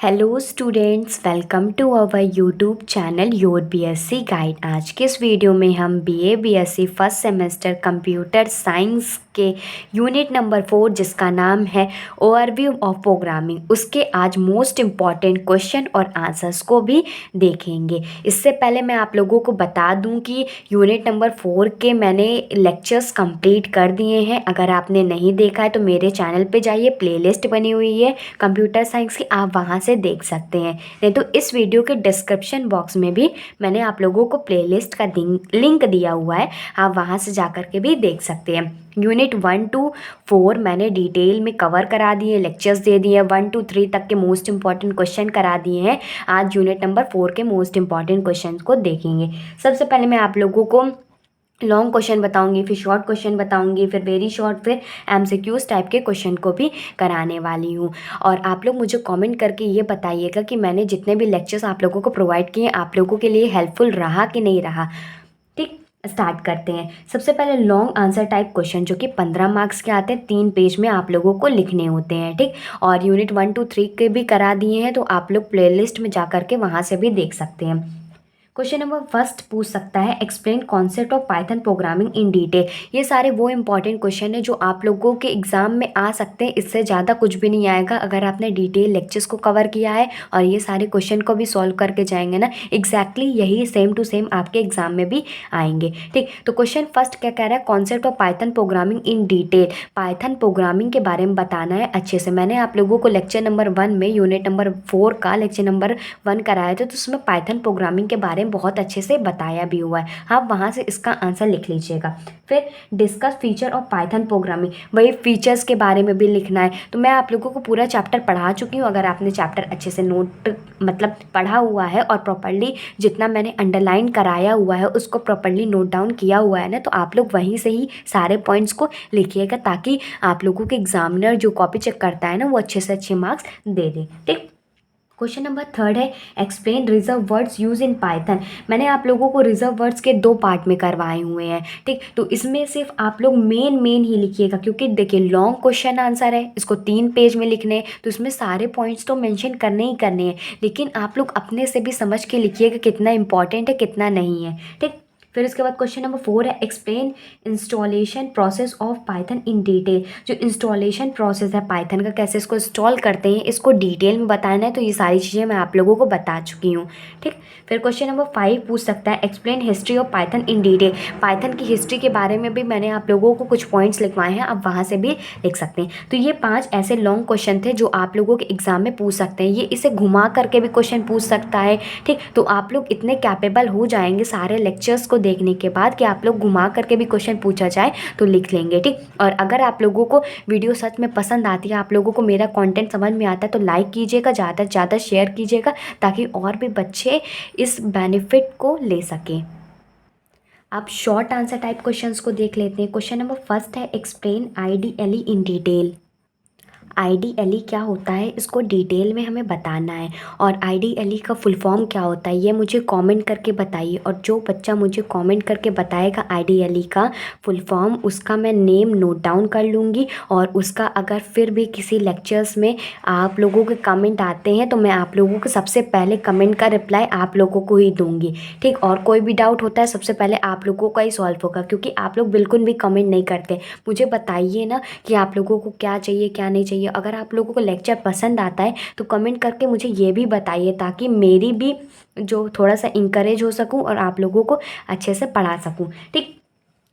Hello students, welcome to our YouTube channel your BSc guide. आज के इस video में हम BA BSc first semester computer science के यूनिट नंबर 4 जिसका नाम है ओवरव्यू ऑफ प्रोग्रामिंग, उसके आज मोस्ट इम्पॉर्टेंट क्वेश्चन और आंसर्स को भी देखेंगे। इससे पहले मैं आप लोगों को बता दूं कि यूनिट नंबर 4 के मैंने लेक्चर्स कंप्लीट कर दिए हैं। अगर आपने नहीं देखा है तो मेरे चैनल पे जाइए, प्लेलिस्ट बनी हुई है कंप्यूटर साइंस की, आप वहाँ से देख सकते हैं। नहीं तो इस वीडियो के डिस्क्रिप्शन बॉक्स में भी मैंने आप लोगों को प्लेलिस्ट का लिंक दिया हुआ है, आप वहाँ से जा कर के भी देख सकते हैं। यूनिट 1 to 4 मैंने डिटेल में कवर करा दिए, लेक्चर्स दे दिए, 1 to 3 तक के मोस्ट इंपॉर्टेंट क्वेश्चन करा दिए हैं। आज यूनिट नंबर 4 के मोस्ट इंपॉर्टेंट क्वेश्चन को देखेंगे। सबसे पहले मैं आप लोगों को लॉन्ग क्वेश्चन बताऊंगी, फिर शॉर्ट क्वेश्चन बताऊंगी, फिर वेरी शॉर्ट, फिर एमसीक्यूज टाइप के क्वेश्चन को भी कराने वाली हूँ। और आप लोग मुझे कमेंट करके ये बताइएगा कि मैंने जितने भी लेक्चर्स आप लोगों को प्रोवाइड किए आप लोगों के लिए हेल्पफुल रहा कि नहीं रहा। ठीक, स्टार्ट करते हैं। सबसे पहले लॉन्ग आंसर टाइप क्वेश्चन जो कि 15 मार्क्स के आते हैं, 3 पेज में आप लोगों को लिखने होते हैं। ठीक, और यूनिट 1 to 3 के भी करा दिए हैं, तो आप लोग प्लेलिस्ट में जा करके वहाँ से भी देख सकते हैं। क्वेश्चन नंबर फर्स्ट पूछ सकता है, explain concept of Python programming in detail. ये सारे वो इंपॉर्टेंट क्वेश्चन है जो आप लोगों के एग्जाम में आ सकते हैं, इससे ज़्यादा कुछ भी नहीं आएगा अगर आपने डिटेल लेक्चर्स को कवर किया है और ये सारे क्वेश्चन को भी सॉल्व करके जाएंगे ना, एग्जैक्टली यही सेम टू सेम आपके एग्जाम में भी आएंगे। ठीक, तो क्वेश्चन फर्स्ट क्या कह रहा है, concept of Python programming in detail. Python programming के बारे में बताना है अच्छे से। मैंने आप लोगों को लेक्चर नंबर 1 में यूनिट नंबर 4 का लेक्चर नंबर 1 कराया था, तो उसमें पाइथन प्रोग्रामिंग के बारे में बहुत अच्छे से बताया भी हुआ है। आप वहाँ से इसका आंसर लिख लीजिएगा। फिर discuss feature of Python programming, वही फीचर्स के बारे में भी लिखना है। तो मैं आप लोगों को पूरा चैप्टर पढ़ा चुकी हूँ। अगर आपने चैप्टर अच्छे से नोट मतलब पढ़ा हुआ है और प्रॉपर्ली जितना मैंने अंडरलाइन कराया हुआ है उसको प्रॉपर्ली नोट डाउन किया हुआ है ना, तो आप लोग वहीं से ही सारे पॉइंट्स को लिखिएगा, ताकि आप लोगों के एग्जामिनर जो कॉपी चेक करता है ना, वो अच्छे से अच्छे मार्क्स दे दे। ठीक, क्वेश्चन नंबर 3 है, explain reserve words use in Python. मैंने आप लोगों को रिजर्व वर्ड्स के 2 पार्ट में करवाए हुए हैं। ठीक, तो इसमें सिर्फ आप लोग मेन ही लिखिएगा, क्योंकि देखिए लॉन्ग क्वेश्चन आंसर है, इसको 3 पेज में लिखने हैं, तो इसमें सारे पॉइंट्स तो मेंशन करने ही करने हैं, लेकिन आप लोग अपने से भी समझ के लिखिएगा कितना इंपॉर्टेंट है कितना नहीं है। ठीक, फिर उसके बाद क्वेश्चन नंबर 4 है, explain installation process of Python in detail. जो इंस्टॉलेशन प्रोसेस है पाइथन का, कैसे इसको इंस्टॉल करते हैं, इसको डिटेल में बताना है। तो ये सारी चीज़ें मैं आप लोगों को बता चुकी हूँ। ठीक, फिर क्वेश्चन नंबर 5 पूछ सकता है, explain history of Python in detail. Python की हिस्ट्री के बारे में भी मैंने आप लोगों को कुछ पॉइंट्स लिखवाए हैं, आप वहाँ से भी लिख सकते हैं। तो ये 5 ऐसे लॉन्ग क्वेश्चन थे जो आप लोगों के एग्जाम में पूछ सकते हैं। ये इसे घुमा करके भी क्वेश्चन पूछ सकता है। ठीक, तो आप लोग इतने कैपेबल हो जाएंगे सारे लेक्चर्स को देखने के बाद कि आप लोग घुमा करके भी क्वेश्चन पूछा जाए तो लिख लेंगे। ठीक, और अगर आप लोगों को वीडियो सच में पसंद आती है, आप लोगों को मेरा कंटेंट समझ में आता है, तो लाइक कीजिएगा, ज़्यादा से ज़्यादा शेयर कीजिएगा, ताकि और भी बच्चे इस बेनिफिट को ले सकें। आप शॉर्ट आंसर टाइप क्वेश्चंस को देख लेते हैं। क्वेश्चन नंबर फर्स्ट है, explain IDLE in detail. IDLE क्या होता है, इसको डिटेल में हमें बताना है, और आईडीएलई का फुल फॉर्म क्या होता है ये मुझे कमेंट करके बताइए। और जो बच्चा मुझे कमेंट करके बताएगा आईडीएलई का फुल फॉर्म, उसका मैं नेम नोट डाउन कर लूँगी, और उसका अगर फिर भी किसी लेक्चर्स में आप लोगों के कमेंट आते हैं तो मैं आप लोगों को सबसे पहले कमेंट का रिप्लाई आप लोगों को ही दूँगी। ठीक, और कोई भी डाउट होता है सबसे पहले आप लोगों का ही सॉल्व होगा, क्योंकि आप लोग बिल्कुल भी कमेंट नहीं करते। मुझे बताइए ना कि आप लोगों को क्या चाहिए क्या नहीं चाहिए। अगर आप लोगों को लेक्चर पसंद आता है तो कमेंट करके मुझे ये भी बताइए, ताकि मेरी भी जो थोड़ा सा इंकरेज हो सकूं और आप लोगों को अच्छे से पढ़ा सकूं। ठीक,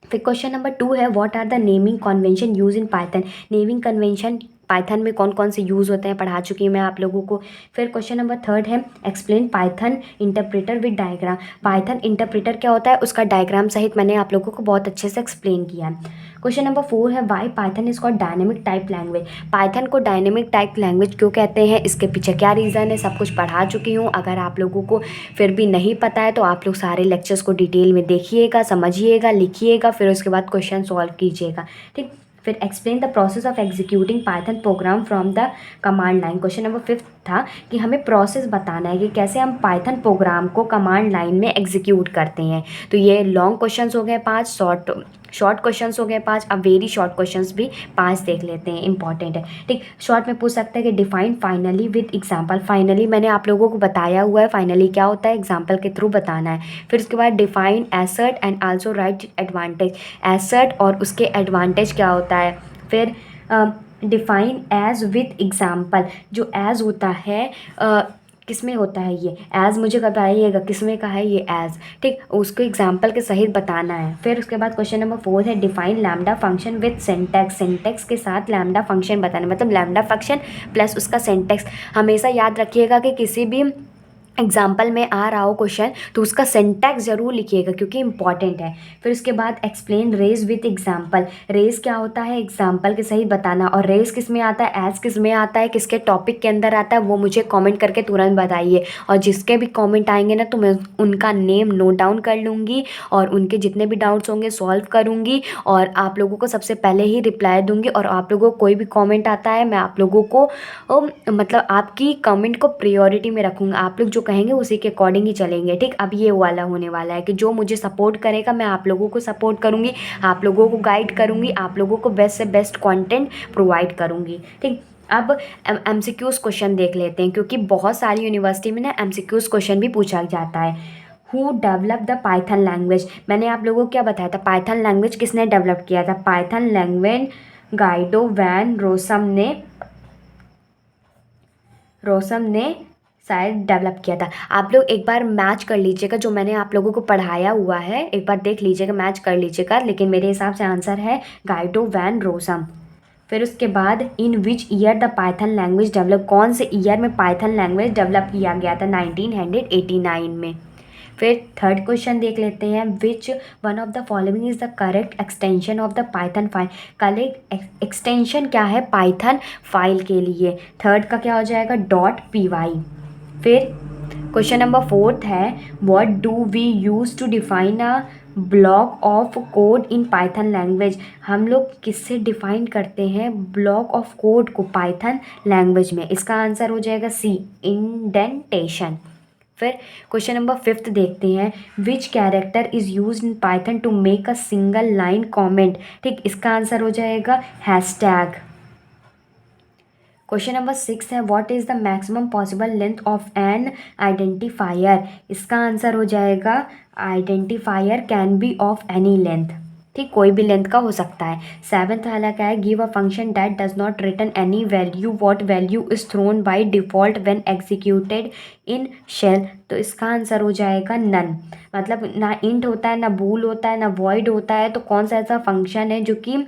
फिर क्वेश्चन नंबर 2 है, what are the naming convention use in Python. Naming convention Python में कौन कौन से यूज़ होते हैं पढ़ा चुकी हूँ मैं आप लोगों को। फिर क्वेश्चन नंबर 3 है, explain Python interpreter with diagram. Python interpreter क्या होता है, उसका डायग्राम सहित मैंने आप लोगों को बहुत अच्छे से एक्सप्लेन किया है। क्वेश्चन नंबर 4 है, why Python is called dynamic type language. Python को डायनेमिक टाइप लैंग्वेज क्यों कहते हैं, इसके पीछे क्या रीज़न है, सब कुछ पढ़ा चुकी हूँ। अगर आप लोगों को फिर भी नहीं पता है तो आप लोग सारे लेक्चर्स को डिटेल में देखिएगा, समझिएगा, लिखिएगा, फिर उसके बाद क्वेश्चन सॉल्व कीजिएगा। ठीक, फिर explain the process of executing Python programme from the command line. Question number 5 था कि हमें प्रोसेस बताना है कि कैसे हम पाइथन प्रोग्राम को कमांड लाइन में एग्जीक्यूट करते हैं। तो ये लॉन्ग क्वेश्चंस हो गए 5, शॉर्ट शॉर्ट क्वेश्चंस हो गए 5। अब वेरी शॉर्ट क्वेश्चंस भी 5 देख लेते हैं, इंपॉर्टेंट है। ठीक, शॉर्ट में पूछ सकते हैं कि define finally with example. Finally मैंने आप लोगों को बताया हुआ है, फाइनली क्या होता है, एग्जांपल के थ्रू बताना है। फिर उसके बाद define एसर्ट and also right advantage. एसर्ट और उसके एडवांटेज क्या होता है। फिर डिफाइन एज विथ एग्जाम्पल। जो एज होता है किस में होता है ये एज, मुझे बताइएगा किस में का है ये एज। ठीक, उसको एग्जाम्पल के सहित बताना है। फिर उसके बाद क्वेश्चन नंबर 4 है define lambda function with syntax. Syntax के साथ लैम्डा फंक्शन बताना, मतलब लैम्डा फंक्शन प्लस उसका सिंटैक्स। हमेशा याद रखिएगा कि किसी भी एग्जाम्पल में आ रहा हो क्वेश्चन तो उसका सिंटैक्स ज़रूर लिखिएगा क्योंकि इंपॉर्टेंट है। फिर उसके बाद explain race with example. Race क्या होता है एग्जाम्पल के सही बताना, और रेस किस में आता है, एज किस में आता है, किसके टॉपिक के अंदर आता है, वो मुझे कमेंट करके तुरंत बताइए। और जिसके भी कमेंट आएंगे ना तो मैं उनका नेम नोट डाउन कर लूँगी और उनके जितने भी डाउट्स होंगे सॉल्व करूँगी और आप लोगों को सबसे पहले ही रिप्लाई दूँगी। और आप लोगों को कोई भी कॉमेंट आता है मैं आप लोगों को मतलब आपकी कमेंट को प्रायोरिटी में रखूँगा। आप लोग जो कहेंगे उसी के अकॉर्डिंग ही चलेंगे। ठीक, अब ये वाला होने वाला है कि जो मुझे सपोर्ट करेगा मैं आप लोगों को सपोर्ट करूँगी, आप लोगों को गाइड करूँगी, आप लोगों को बेस्ट से बेस्ट कंटेंट प्रोवाइड करूँगी। ठीक, अब एमसीक्यूज़ क्वेश्चन देख लेते हैं क्योंकि बहुत सारी यूनिवर्सिटी में ना एमसीक्यूज़ क्वेश्चन भी पूछा जाता है। Who develop the Python language. मैंने आप लोगों को क्या बताया था, पाइथन लैंग्वेज किसने डेवलप किया था। Python language Guido van Rossum ने शायद डेवलप किया था। आप लोग एक बार मैच कर लीजिएगा, जो मैंने आप लोगों को पढ़ाया हुआ है एक बार देख लीजिएगा, मैच कर लीजिएगा। लेकिन मेरे हिसाब से आंसर है गाइडो वैन रोसम। फिर उसके बाद in which year the Python language develop. कौन से ईयर में पाइथन लैंग्वेज डेवलप किया गया था, 1989 में। फिर थर्ड क्वेश्चन देख लेते हैं, which one of the following is the correct extension of the Python file. Correct extension क्या है पाइथन फाइल के लिए, थर्ड का क्या हो जाएगा .py। फिर क्वेश्चन नंबर 4 है what do we use to define a block of code in Python language. हम लोग किससे डिफाइन करते हैं ब्लॉक ऑफ कोड को पाइथन लैंग्वेज में। इसका आंसर हो जाएगा सी, इंडेंटेशन। फिर क्वेश्चन नंबर 5 देखते हैं, which character is use in Python to make a single line comment. ठीक, इसका आंसर हो जाएगा हैशटैग। क्वेश्चन नंबर 6 है what is the maximum possible length of N identifier. इसका आंसर हो जाएगा identifier can be of any length. ठीक, कोई भी लेंथ का हो सकता है। 7th वाला क्या है, give a function that does not return any value what value is thrown by default when executed in shell. तो इसका आंसर हो जाएगा नन। मतलब ना इंट होता है, ना बूल होता है, ना वॉइड होता है, तो कौन सा ऐसा फंक्शन है जो कि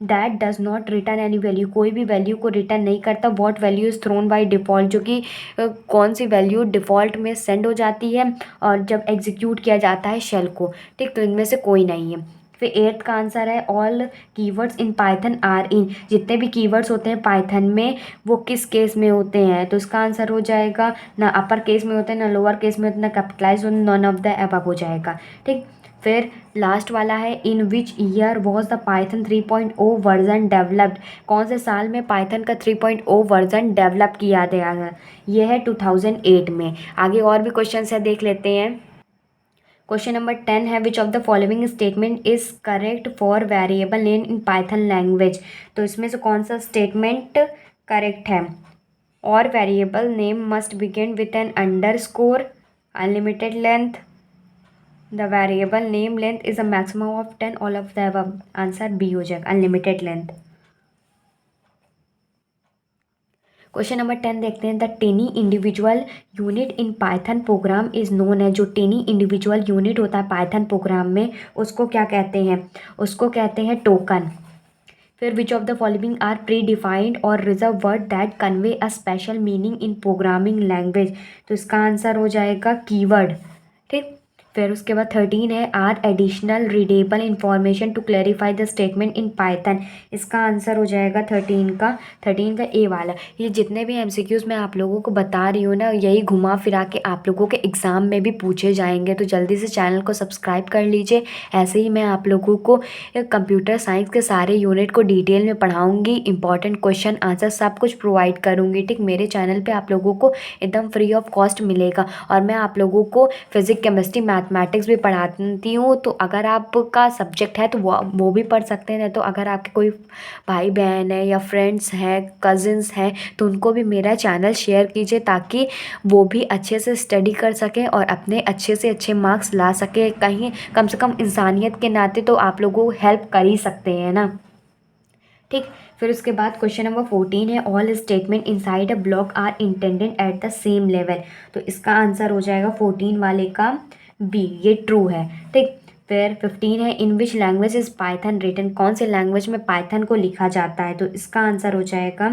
that does not return any value, कोई भी वैल्यू को रिटर्न नहीं करता। What value is thrown by default, जो कि कौन सी वैल्यू डिफ़ॉल्ट में सेंड हो जाती है और जब एग्जीक्यूट किया जाता है शेल को। ठीक, तो इनमें से कोई नहीं है। फिर 8th का आंसर है all keywords in Python are in. जितने भी कीवर्ड्स होते हैं पाइथन में वो किस केस में होते हैं, तो इसका आंसर हो जाएगा ना अपर केस में होते हैं, ना लोअर केस में होते हैं, ना capitalize, none of the above हो जाएगा। ठीक, फिर लास्ट वाला है in which year was the Python 3.0 version developed. कौन से साल में पाइथन का 3.0 वर्जन डेवलप किया गया है, ये है 2008 में। आगे और भी क्वेश्चन है देख लेते हैं। क्वेश्चन नंबर 10 है which of the following statement is correct for variable name in Python language. तो इसमें से कौन सा स्टेटमेंट करेक्ट है। और variable name must begin with an underscore, unlimited length, the variable name length is a maximum of 10, all of the above. Answer B हो जाएगा, unlimited length. Question number 10 देखते हैं, the tiny individual unit in Python program is known है। जो Teni individual unit होता है Python programme में उसको क्या कहते हैं, उसको कहते हैं टोकन। फिर which of the following are predefined और reserve word that convey a special meaning in programming language. तो इसका आंसर हो जाएगा कीवर्ड। ठीक, फिर उसके बाद 13 है are additional readable information to clarify the statement in Python. इसका आंसर हो जाएगा 13 का ए वाला। ये जितने भी एमसीक्यूज़ मैं आप लोगों को बता रही हूँ ना यही घुमा फिरा के आप लोगों के एग्ज़ाम में भी पूछे जाएंगे, तो जल्दी से चैनल को सब्सक्राइब कर लीजिए। ऐसे ही मैं आप लोगों को कंप्यूटर साइंस के सारे यूनिट को डिटेल में पढ़ाऊँगी, इंपॉर्टेंट क्वेश्चन आंसर सब कुछ प्रोवाइड करूँगी। ठीक, मेरे चैनल पर आप लोगों को एकदम फ्री ऑफ कॉस्ट मिलेगा। और मैं आप लोगों को फिजिक्स केमिस्ट्री मैथ मैथमेटिक्स भी पढ़ाती हूँ, तो अगर आपका सब्जेक्ट है तो वो भी पढ़ सकते हैं। तो अगर आपके कोई भाई बहन है या फ्रेंड्स हैं, कज़िन्स हैं, तो उनको भी मेरा चैनल शेयर कीजिए ताकि वो भी अच्छे से स्टडी कर सकें और अपने अच्छे से अच्छे मार्क्स ला सकें। कहीं कम से कम इंसानियत के नाते तो आप लोगों को हेल्प कर ही सकते हैं ना। ठीक, फिर उसके बाद क्वेश्चन नंबर 14 है, all statement inside a block are intended at the same level. तो इसका आंसर हो जाएगा 14 वाले का बी, ये ट्रू है। ठीक, फिर 15 है, in which language is Python written. कौन से लैंग्वेज में पाइथन को लिखा जाता है। तो इसका आंसर हो जाएगा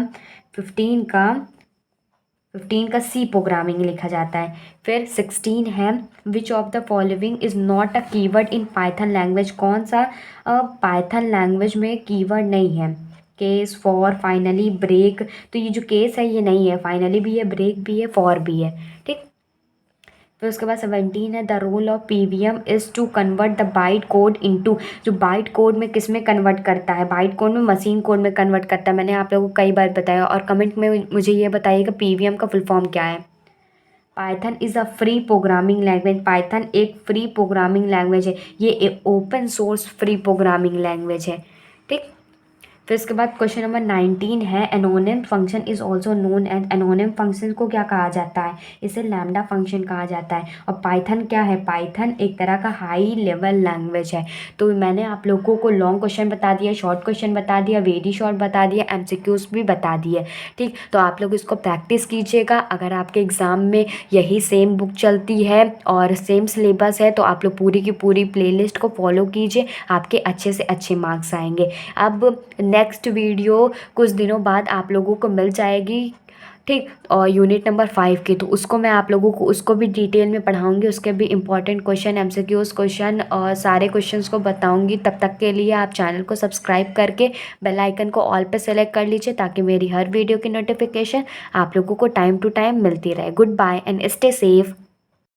15 का सी प्रोग्रामिंग लिखा जाता है। फिर 16 है, which of the following is not a keyword in Python language. कौन सा पाइथन लैंग्वेज में कीवर्ड नहीं है। Case, for, finally, break. तो ये जो केस है ये नहीं है, फाइनली भी है, ब्रेक भी है, फॉर भी है। ठीक, फिर उसके बाद 17 है, the role of PVM is to convert the byte code into. जो बाइट कोड में किस में कन्वर्ट करता है, बाइट कोड में मशीन कोड में कन्वर्ट करता है। मैंने आप लोगों को कई बार बताया, और कमेंट में मुझे ये बताइएगा पीवीएम का फुल फॉर्म क्या है। Python is a free programming language. Python एक फ्री प्रोग्रामिंग लैंग्वेज है, ये एक open source free programming language है। ठीक, फिर इसके बाद क्वेश्चन नंबर 19 है, anonymous function is also known as. Anonymous function को क्या कहा जाता है, इसे लैम्डा फंक्शन कहा जाता है। और पाइथन क्या है, पाइथन एक तरह का हाई लेवल लैंग्वेज है। तो मैंने आप लोगों को लॉन्ग क्वेश्चन बता दिया, शॉर्ट क्वेश्चन बता दिया, वेरी शॉर्ट बता दिया, एमसीक्यूज भी बता दिए। ठीक, तो आप लोग इसको प्रैक्टिस कीजिएगा। अगर आपके एग्ज़ाम में यही सेम बुक चलती है और सेम सिलेबस है तो आप लोग पूरी की पूरी प्लेलिस्ट को फॉलो कीजिए, आपके अच्छे से अच्छे मार्क्स आएंगे। अब नेक्स्ट वीडियो कुछ दिनों बाद आप लोगों को मिल जाएगी। ठीक, और यूनिट नंबर 5 की, तो उसको मैं आप लोगों को उसको भी डिटेल में पढ़ाऊंगी, उसके भी इंपॉर्टेंट क्वेश्चन, एमसीक्यूज क्वेश्चन और सारे क्वेश्चंस को बताऊंगी। तब तक के लिए आप चैनल को सब्सक्राइब करके बेल आइकन को ऑल पे सेलेक्ट कर लीजिए ताकि मेरी हर वीडियो की नोटिफिकेशन आप लोगों को टाइम टू टाइम मिलती रहे। Good bye and stay safe.